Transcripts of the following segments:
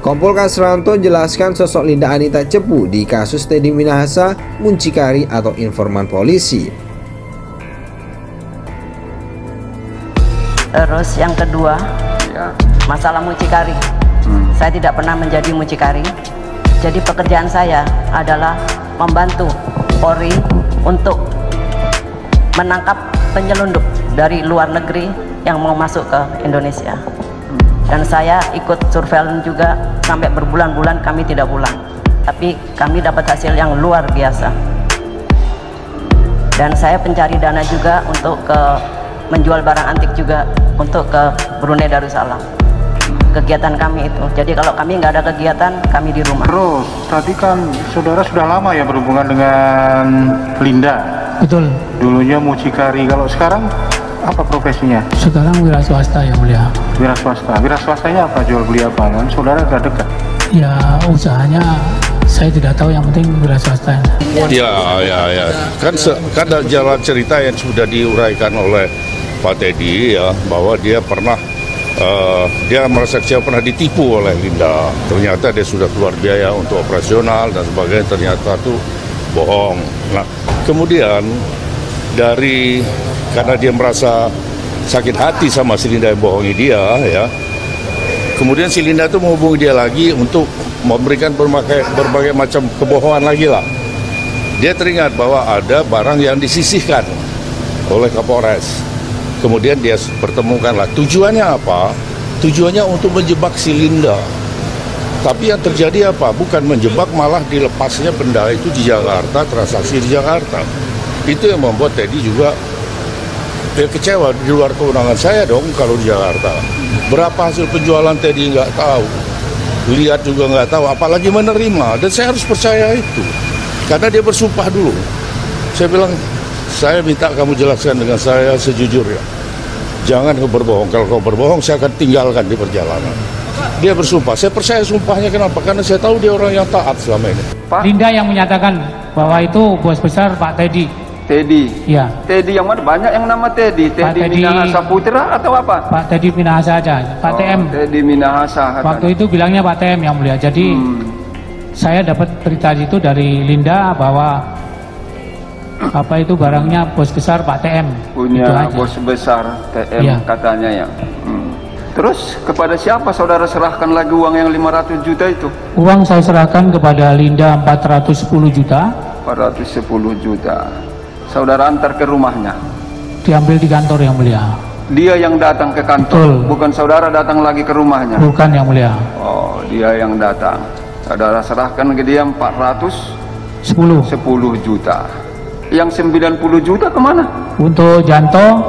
Kompol Kasranto jelaskan sosok Linda Anita Cepu di kasus Teddy Minahasa, muncikari atau informan polisi. Terus yang kedua, masalah mucikari. Saya tidak pernah menjadi mucikari. Jadi pekerjaan saya adalah membantu Polri untuk menangkap penyelundup dari luar negeri yang mau masuk ke Indonesia. Dan saya ikut surveillance juga sampai berbulan-bulan kami tidak pulang. Tapi kami dapat hasil yang luar biasa. Dan saya pencari dana juga untuk menjual barang antik juga untuk ke Brunei Darussalam. Kegiatan kami itu. Jadi kalau kami nggak ada kegiatan, kami di rumah. Terus, tadi kan saudara sudah lama ya berhubungan dengan Linda. Betul. Dulunya mucikari. Kalau sekarang apa profesinya? Sekarang wira swasta yang mulia. Wira swasta. Wira swastanya apa? Jual beli apa? Kan saudara udah dekat. Ya usahanya saya tidak tahu, yang penting wira swasta. Ya. Kan jalan cerita yang sudah diuraikan oleh Pak Teddy ya, bahwa dia pernah dia merasa kecewa pernah ditipu oleh Linda. Ternyata dia sudah keluar biaya untuk operasional dan sebagainya, ternyata itu bohong. Nah, kemudian karena dia merasa sakit hati sama si Linda yang bohongi dia ya. Kemudian si Linda itu menghubungi dia lagi untuk memberikan berbagai macam kebohongan lagi lah. Dia teringat bahwa ada barang yang disisihkan oleh Kapolres. Kemudian dia pertemukanlah. Tujuannya apa? Tujuannya untuk menjebak si Linda. Tapi yang terjadi apa? Bukan menjebak, malah dilepasnya benda itu di Jakarta, transaksi di Jakarta. Itu yang membuat Teddy juga kecewa. Di luar kewenangan saya dong kalau di Jakarta. Berapa hasil penjualan Teddy nggak tahu. Lihat juga nggak tahu, apalagi menerima. Dan saya harus percaya itu. Karena dia bersumpah dulu. Saya bilang, saya minta kamu jelaskan dengan saya sejujurnya. Jangan kau berbohong. Kalau kau berbohong, saya akan tinggalkan di perjalanan. Dia bersumpah. Saya percaya sumpahnya. Kenapa? Karena saya tahu dia orang yang taat selama ini. Pak Linda yang menyatakan bahwa itu bos besar Pak Teddy. Teddy? Ya. Teddy yang mana? Banyak yang nama Teddy. Teddy Minahasa Putra atau apa? Pak Teddy Minahasa aja. Pak TM. Teddy Minahasa. Waktu itu bilangnya Pak TM yang mulia. Jadi saya dapat berita itu dari Linda bahwa apa itu barangnya bos besar Pak TM. Punya bos besar TM ya. Katanya ya. Terus kepada siapa saudara serahkan lagi uang yang 500 juta itu? Uang saya serahkan kepada Linda 410 juta. 410 juta. Saudara antar ke rumahnya. Diambil di kantor yang mulia. Dia yang datang ke kantor. Betul. Bukan saudara datang lagi ke rumahnya. Bukan yang mulia. Oh, dia yang datang. Saudara serahkan ke dia 410 juta. Yang 90 juta kemana? Untuk Janto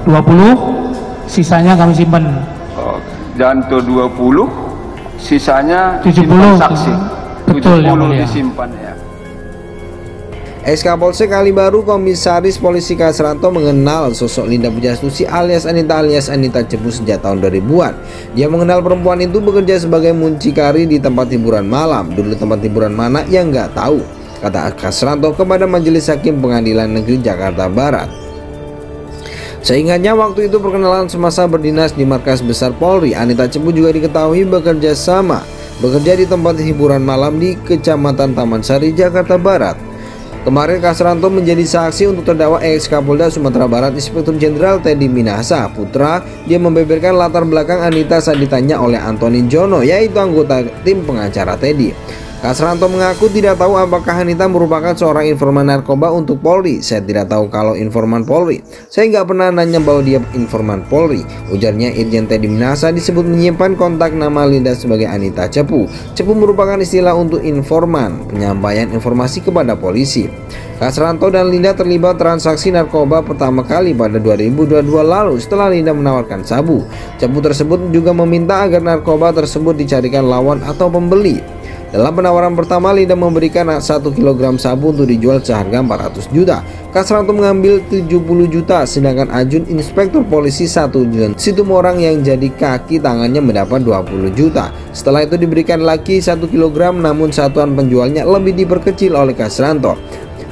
20, sisanya kami simpan. Oh, Janto 20, sisanya 70 saksi. Betul, 70 disimpan ya. Ex-Kapolsek Kalibaru Komisaris Polisi Kasranto mengenal sosok Linda Pujastuti alias Anita Cepu sejak tahun 2000-an. Dia mengenal perempuan itu bekerja sebagai muncikari di tempat hiburan malam. Dulu tempat hiburan mana yang nggak tahu, kata Kasranto kepada Majelis Hakim Pengadilan Negeri Jakarta Barat. Seingatnya waktu itu perkenalan semasa berdinas di markas besar Polri, Anita Cepu juga diketahui bekerja di tempat hiburan malam di Kecamatan Taman Sari, Jakarta Barat. Kemarin Kasranto menjadi saksi untuk terdakwa ex-Kapolda Sumatera Barat Inspektur Jenderal Teddy Minahasa Putra. Dia membeberkan latar belakang Anita saat ditanya oleh Antoni Jono, yaitu anggota tim pengacara Teddy. Kasranto mengaku tidak tahu apakah Anita merupakan seorang informan narkoba untuk Polri. Saya tidak tahu kalau informan Polri. Saya nggak pernah nanya bahwa dia informan Polri. Ujarnya Irjen Teddy Minahasa disebut menyimpan kontak nama Linda sebagai Anita Cepu. Cepu merupakan istilah untuk informan, penyampaian informasi kepada polisi. Kasranto dan Linda terlibat transaksi narkoba pertama kali pada 2022 lalu setelah Linda menawarkan sabu. Cepu tersebut juga meminta agar narkoba tersebut dicarikan lawan atau pembeli. Dalam penawaran pertama, Linda memberikan 1 kg sabu untuk dijual seharga 400 juta. Kasranto mengambil 70 juta, sedangkan Ajun Inspektur Polisi 1 dan Situmorang yang jadi kaki tangannya mendapat 20 juta. Setelah itu diberikan lagi 1 kg, namun satuan penjualnya lebih diperkecil oleh Kasranto.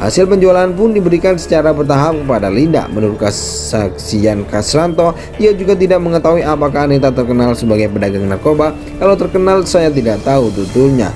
Hasil penjualan pun diberikan secara bertahap kepada Linda. Menurut kesaksian Kasranto, ia juga tidak mengetahui apakah Anita terkenal sebagai pedagang narkoba. Kalau terkenal, saya tidak tahu, tuturnya.